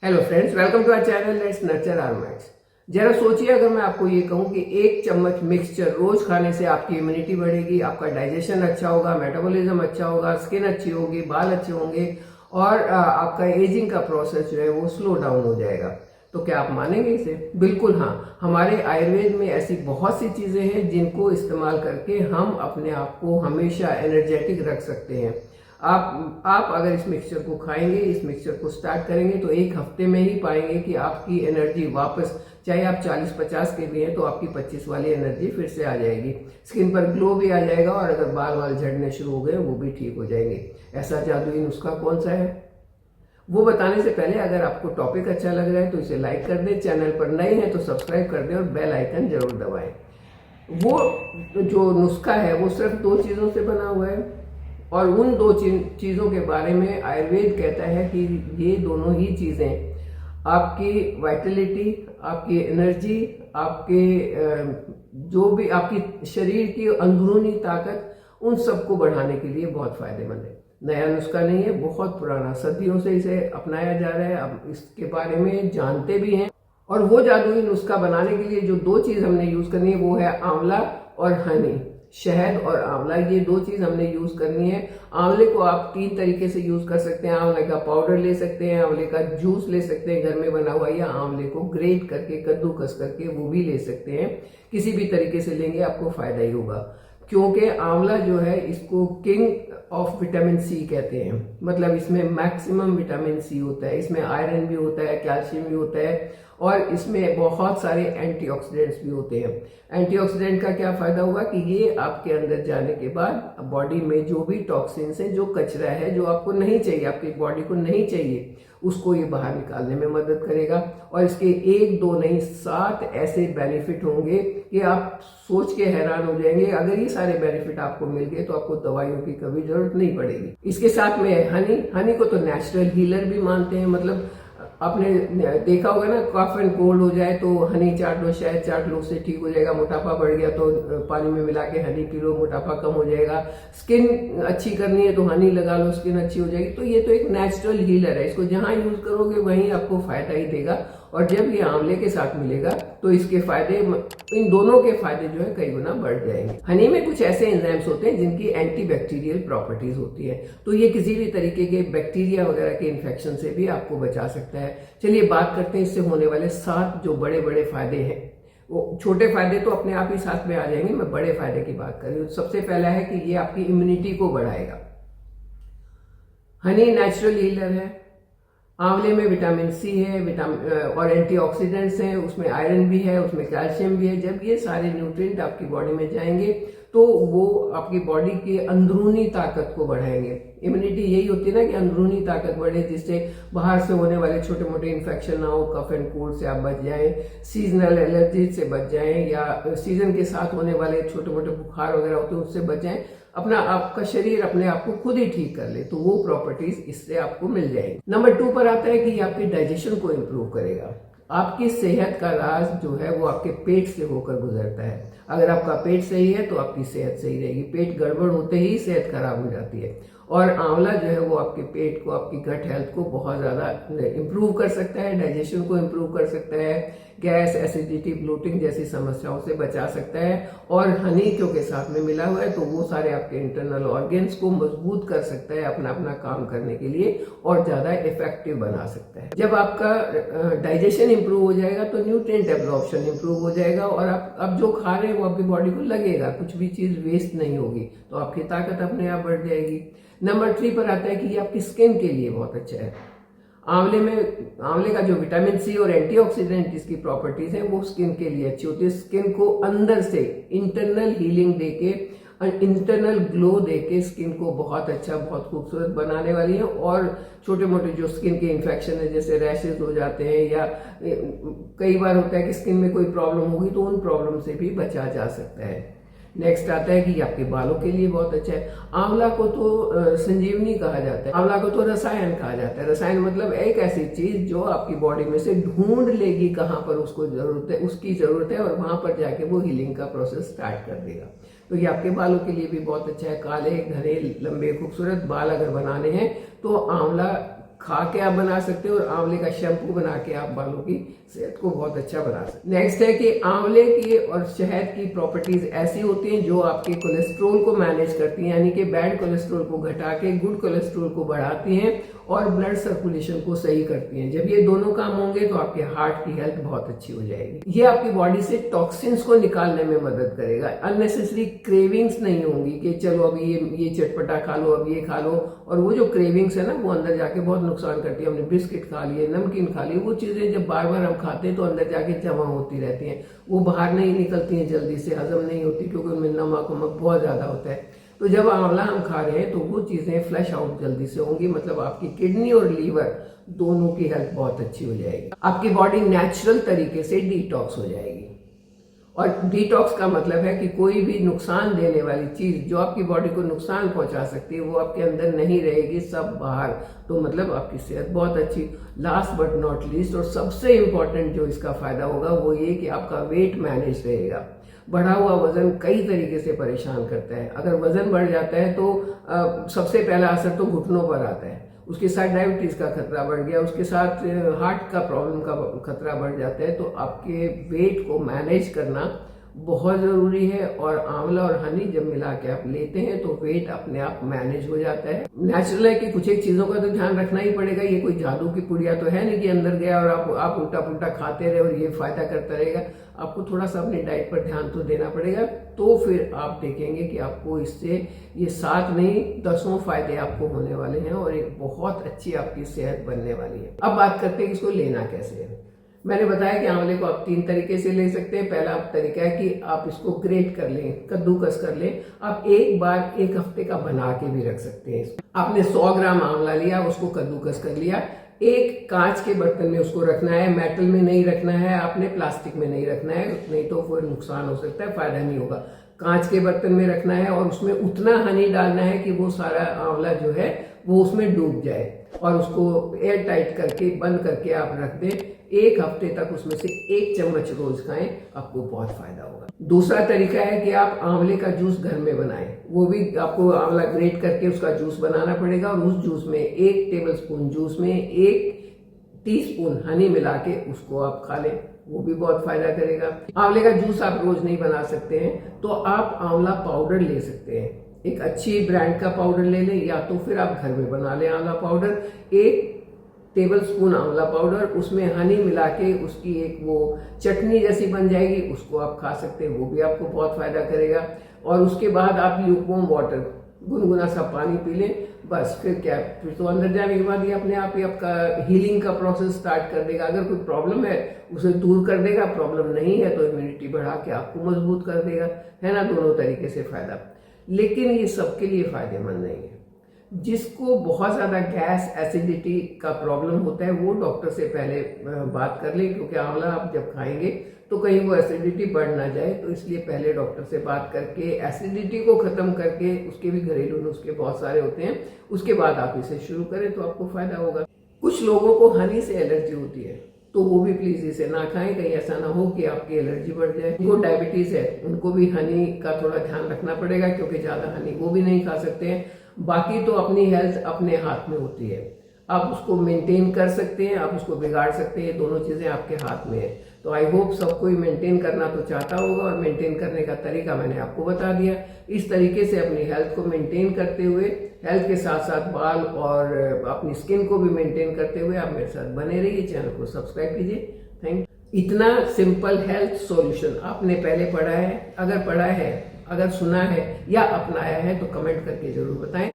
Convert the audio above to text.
Hello friends, welcome to our channel let's nurture our minds. जरा सोचिए, अगर मैं आपको ये कहूँ कि 1 चम्मच मिक्सचर रोज खाने से आपकी इम्यूनिटी बढ़ेगी, आपका डाइजेशन अच्छा होगा, मेटाबॉलिज्म अच्छा होगा, स्किन अच्छी होगी, बाल अच्छे होंगे और आपका एजिंग का प्रोसेस जो है वो स्लो डाउन हो जाएगा। तो क्या आप मानेंगे इसे? बिल्कुल हाँ। हमारे आयुर्वेद में ऐसी बहुत सी चीजें हैं जिनको इस्तेमाल करके हम अपने आप को हमेशा एनर्जेटिक रख सकते हैं। आप अगर इस मिक्सचर को खाएंगे, इस मिक्सचर को स्टार्ट करेंगे तो 1 हफ्ते में ही पाएंगे कि आपकी एनर्जी वापस, चाहे आप 40-50 के भी हैं तो आपकी 25 वाली एनर्जी फिर से आ जाएगी। स्किन पर ग्लो भी आ जाएगा और अगर बाल वाल झड़ने शुरू हो गए वो भी ठीक हो जाएंगे। ऐसा जादुई नुस्खा कौन सा है वो बताने से पहले अगर आपको टॉपिक अच्छा लग रहा है तो इसे लाइक कर दें, चैनल पर नए हैं तो सब्सक्राइब कर दें और बेल आइकन जरूर दबाएं। वो जो नुस्खा है वो सिर्फ 2 चीज़ों से बना हुआ है और उन 2 चीज़ों के बारे में आयुर्वेद कहता है कि ये दोनों ही चीज़ें आपकी वाइटलिटी, आपकी एनर्जी, आपके जो भी आपकी शरीर की अंदरूनी ताकत, उन सबको बढ़ाने के लिए बहुत फायदेमंद है। नया नुस्खा नहीं है, बहुत पुराना, सदियों से इसे अपनाया जा रहा है। अब इसके बारे में जानते भी हैं। और वो जादुई नुस्खा बनाने के लिए जो 2 चीज़ हमने यूज़ करनी है वो है आंवला और हनी। शहद और आंवला, ये 2 चीज हमने यूज करनी है। आंवले को आप 3 तरीके से यूज कर सकते हैं। आंवले का पाउडर ले सकते हैं, आंवले का जूस ले सकते हैं घर में बना हुआ, या आंवले को ग्रेट करके कद्दूकस करके वो भी ले सकते हैं। किसी भी तरीके से लेंगे आपको फायदा ही होगा, क्योंकि आंवला जो है इसको किंग ऑफ विटामिन सी कहते हैं। मतलब इसमें मैक्सिमम विटामिन सी होता है, इसमें आयरन भी होता है, कैल्शियम भी होता है और इसमें बहुत सारे एंटीऑक्सीडेंट्स भी होते हैं। एंटीऑक्सीडेंट का क्या फायदा होगा कि ये आपके अंदर जाने के बाद बॉडी में जो भी टॉक्सिन्स हैं, जो कचरा है, जो आपको नहीं चाहिए, आपकी बॉडी को नहीं चाहिए, उसको ये बाहर निकालने में मदद करेगा। और इसके 1-2 नहीं 7 ऐसे बेनिफिट होंगे कि आप सोच के हैरान हो जाएंगे। अगर ये सारे बेनिफिट आपको मिल गए तो आपको दवाइयों की कभी जरूरत नहीं पड़ेगी। इसके साथ में हनी को तो नेचुरल हीलर भी मानते हैं। मतलब आपने देखा होगा ना, कफ एंड कोल्ड हो जाए तो हनी चाट लो, शहद चाट लो, उससे ठीक हो जाएगा। मोटापा बढ़ गया तो पानी में मिला के हनी पी लो, मोटापा कम हो जाएगा। स्किन अच्छी करनी है तो हनी लगा लो, स्किन अच्छी हो जाएगी। तो ये तो एक नेचुरल हीलर है, इसको जहां यूज करोगे वहीं आपको फायदा ही देगा। और जब ये आंवले के साथ मिलेगा तो इसके फायदे, इन दोनों के फायदे जो है कई गुना बढ़ जाएंगे। हनी में कुछ ऐसे एंजाइम्स होते हैं जिनकी एंटीबैक्टीरियल प्रॉपर्टीज होती है, तो ये किसी भी तरीके के बैक्टीरिया वगैरह के इन्फेक्शन से भी आपको बचा सकता है। चलिए बात करते हैं इससे होने वाले 7 जो बड़े बड़े फायदे हैं। वो छोटे फायदे तो अपने आप ही साथ में आ जाएंगे, मैं बड़े फायदे की बात कर रही हूँ। सबसे पहला है कि ये आपकी इम्यूनिटी को बढ़ाएगा। हनी नेचुरल हीलर है, आंवले में विटामिन सी है, और एंटीऑक्सीडेंट्स हैं, उसमें आयरन भी है, उसमें कैल्शियम भी है। जब ये सारे न्यूट्रिएंट आपकी बॉडी में जाएंगे तो वो आपकी बॉडी की अंदरूनी ताकत को बढ़ाएंगे। इम्यूनिटी यही होती है ना कि अंदरूनी ताकत बढ़े, जिससे बाहर से होने वाले छोटे मोटे इन्फेक्शन ना हो, कफ एंड कोल्ड से आप बच जाएं, सीजनल एलर्जी से बच जाएं, या सीजन के साथ होने वाले छोटे मोटे बुखार वगैरह होते हैं उससे बच जाएं। अपना आपका शरीर अपने आप को खुद ही ठीक कर ले, तो वो प्रॉपर्टीज इससे आपको मिल जाएगी। नंबर 2 पर आता है कि ये आपके डाइजेशन को इम्प्रूव करेगा। आपकी सेहत का राज जो है वो आपके पेट से होकर गुजरता है। अगर आपका पेट सही है तो आपकी सेहत सही रहेगी। पेट गड़बड़ होते ही सेहत खराब हो जाती है। और आंवला जो है वो आपके पेट को, आपकी गट हेल्थ को बहुत ज़्यादा इम्प्रूव कर सकता है, डाइजेशन को इम्प्रूव कर सकता है, गैस, एसिडिटी, ब्लोटिंग जैसी समस्याओं से बचा सकता है। और हनी क्योंकि साथ में मिला हुआ है तो वो सारे आपके इंटरनल ऑर्गन्स को मजबूत कर सकता है अपना अपना काम करने के लिए और ज़्यादा इफेक्टिव बना सकता है। जब आपका डाइजेशन इम्प्रूव हो जाएगा तो न्यूट्रिएंट एब्जॉर्प्शन इम्प्रूव हो जाएगा और आप जो खा रहे हैं वो आपकी बॉडी को लगेगा, कुछ भी चीज़ वेस्ट नहीं होगी, तो आपकी ताकत अपने आप बढ़ जाएगी। नंबर 3 पर आता है कि ये आपकी स्किन के लिए बहुत अच्छा है। आंवले का जो विटामिन सी और एंटीऑक्सीडेंट इसकी प्रॉपर्टीज है वो स्किन के लिए अच्छी होती है। स्किन को अंदर से इंटरनल हीलिंग देके, इंटरनल ग्लो देके स्किन को बहुत अच्छा, बहुत खूबसूरत बनाने वाली है। और छोटे मोटे जो स्किन के इन्फेक्शन है, जैसे रैशेज हो जाते हैं या कई बार होता है कि स्किन में कोई प्रॉब्लम होगी, तो उन प्रॉब्लम से भी बचा जा सकता है। नेक्स्ट आता है कि आपके बालों के लिए बहुत अच्छा है। आंवला को तो संजीवनी कहा जाता है, आंवला को तो रसायन कहा जाता है। रसायन मतलब एक ऐसी चीज जो आपकी बॉडी में से ढूंढ लेगी कहाँ पर उसको जरूरत है, उसकी जरूरत है, और वहां पर जाके वो हीलिंग का प्रोसेस स्टार्ट कर देगा। तो ये आपके बालों के लिए भी बहुत अच्छा है। काले, घने, लंबे, खूबसूरत बाल अगर बनाने हैं तो आंवला खा के आप बना सकते हो और आंवले का शैम्पू बना के आप बालों की सेहत को बहुत अच्छा बना सकते हैं। नेक्स्ट है कि आंवले की और शहद की प्रॉपर्टीज ऐसी होती हैं जो आपके कोलेस्ट्रोल को मैनेज करती हैं, यानी कि बैड कोलेस्ट्रोल को घटा के गुड कोलेस्ट्रोल को बढ़ाती हैं और ब्लड सर्कुलेशन को सही करती हैं। जब ये दोनों काम होंगे तो आपके हार्ट की हेल्थ बहुत अच्छी हो जाएगी। ये आपकी बॉडी से टॉक्सिन्स को निकालने में मदद करेगा। अननेसेसरी क्रेविंग्स नहीं होंगी कि चलो अभी ये चटपटा खा लो, अब ये खा लो, और वो जो क्रेविंग्स है ना वो अंदर जाके बहुत नुकसान करती है। हमने बिस्किट खा लिए, नमकीन खा ली, वो चीजें जब बार बार हम खाते हैं तो अंदर जाके जमा होती रहती हैं, वो बाहर नहीं निकलती हैं, जल्दी से हजम नहीं होती क्योंकि उनमें नमक बहुत ज्यादा होता है। तो जब आंवला हम खा रहे हैं तो वो चीजें फ्लश आउट जल्दी से होंगी, मतलब आपकी किडनी और लीवर दोनों की हेल्थ बहुत अच्छी हो जाएगी। आपकी बॉडी नेचुरल तरीके से डिटॉक्स हो जाएगी। और डिटॉक्स का मतलब है कि कोई भी नुकसान देने वाली चीज जो आपकी बॉडी को नुकसान पहुंचा सकती है वो आपके अंदर नहीं रहेगी, सब बाहर। तो मतलब आपकी सेहत बहुत अच्छी। लास्ट बट नॉट लीस्ट और सबसे इंपॉर्टेंट जो इसका फायदा होगा वो ये कि आपका वेट मैनेज रहेगा। बढ़ा हुआ वजन कई तरीके से परेशान करता है। अगर वजन बढ़ जाता है तो सबसे पहला असर तो घुटनों पर आता है, उसके साथ डायबिटीज का खतरा बढ़ गया, उसके साथ हार्ट का प्रॉब्लम का खतरा बढ़ जाता है। तो आपके वेट को मैनेज करना बहुत जरूरी है। और आंवला और हनी जब मिला के आप लेते हैं तो वेट अपने आप मैनेज हो जाता है। नेचुरल है कि कुछ एक चीजों का तो ध्यान रखना ही पड़ेगा। ये कोई जादू की पुड़िया तो है नहीं कि अंदर गया और आप उल्टा पुल्टा खाते रहे और ये फायदा करता रहेगा। आपको थोड़ा सा अपनी डाइट पर ध्यान तो देना पड़ेगा, तो फिर आप देखेंगे कि आपको इससे ये 7 नहीं 10 फायदे आपको होने वाले हैं और एक बहुत अच्छी आपकी सेहत बनने वाली है। अब बात करते हैं कि इसको लेना कैसे है। मैंने बताया कि आंवले को आप 3 तरीके से ले सकते हैं। पहला तरीका है कि आप इसको ग्रेट कर लें, कद्दूकस कर लें। आप एक बार 1 हफ्ते का बना के भी रख सकते हैं। आपने 100 ग्राम आंवला लिया, उसको कद्दूकस कर लिया, एक कांच के बर्तन में उसको रखना है, मेटल में नहीं रखना है, आपने प्लास्टिक में नहीं रखना है, नहीं तो फिर नुकसान हो सकता है, फायदा नहीं होगा। कांच के बर्तन में रखना है और उसमें उतना हनी डालना है कि वो सारा आंवला जो है वो उसमें डूब जाए और उसको एयर टाइट करके बंद करके आप रख दें। 1 हफ्ते तक उसमें से 1 चम्मच रोज खाएं, आपको बहुत फायदा होगा। दूसरा तरीका है कि आप आंवले का जूस घर में बनाएं। वो भी आपको आंवला ग्रेट करके उसका जूस बनाना पड़ेगा और उस जूस में 1 टेबलस्पून जूस में 1 टीस्पून हनी मिला के उसको आप खा लें, वो भी बहुत फायदा करेगा। आंवले का जूस आप रोज नहीं बना सकते हैं तो आप आंवला पाउडर ले सकते हैं। एक अच्छी ब्रांड का पाउडर ले लें या तो फिर आप घर में बना लें आंवला पाउडर। 1 टेबलस्पून आंवला पाउडर, उसमें हनी मिला के उसकी एक वो चटनी जैसी बन जाएगी, उसको आप खा सकते हैं, वो भी आपको बहुत फायदा करेगा। और उसके बाद आप ल्यूकवार्म वाटर, गुनगुना सा पानी पी लें, बस फिर क्या, फिर तो अंदर जाने के बाद ये अपने आप ही आपका हीलिंग का प्रोसेस स्टार्ट कर देगा। अगर कोई प्रॉब्लम है उसे दूर कर देगा, प्रॉब्लम नहीं है तो इम्यूनिटी बढ़ा के आपको मजबूत कर देगा, है ना। दोनों तरीके से फायदा। लेकिन ये सबके लिए फायदेमंद नहीं है। जिसको बहुत ज्यादा गैस एसिडिटी का प्रॉब्लम होता है वो डॉक्टर से पहले बात कर लें, क्योंकि आंवला आप जब खाएंगे तो कहीं वो एसिडिटी बढ़ ना जाए। तो इसलिए पहले डॉक्टर से बात करके एसिडिटी को खत्म करके, उसके भी घरेलू नुस्खे बहुत सारे होते हैं, उसके बाद आप इसे शुरू करें तो आपको फायदा होगा। कुछ लोगों को हनी से एलर्जी होती है तो वो भी प्लीज इसे ना खाएं, कहीं ऐसा ना हो कि आपकी एलर्जी बढ़ जाए। उनको डायबिटीज है, उनको भी हनी का थोड़ा ध्यान रखना पड़ेगा क्योंकि ज्यादा हनी वो भी नहीं खा सकते हैं। बाकी तो अपनी हेल्थ अपने हाथ में होती है, आप उसको मेंटेन कर सकते हैं, आप उसको बिगाड़ सकते हैं, दोनों चीजें आपके हाथ में है। तो आई होप सब कोई मेंटेन करना तो चाहता होगा और मेंटेन करने का तरीका मैंने आपको बता दिया। इस तरीके से अपनी हेल्थ को मेंटेन करते हुए, हेल्थ के साथ साथ बाल और अपनी स्किन को भी मेंटेन करते हुए आप मेरे साथ बने रहिए। चैनल को सब्सक्राइब कीजिए। Thank you. इतना सिंपल हेल्थ सॉल्यूशन आपने पहले पढ़ा है? अगर पढ़ा है, अगर सुना है या अपनाया है तो कमेंट करके जरूर बताएं।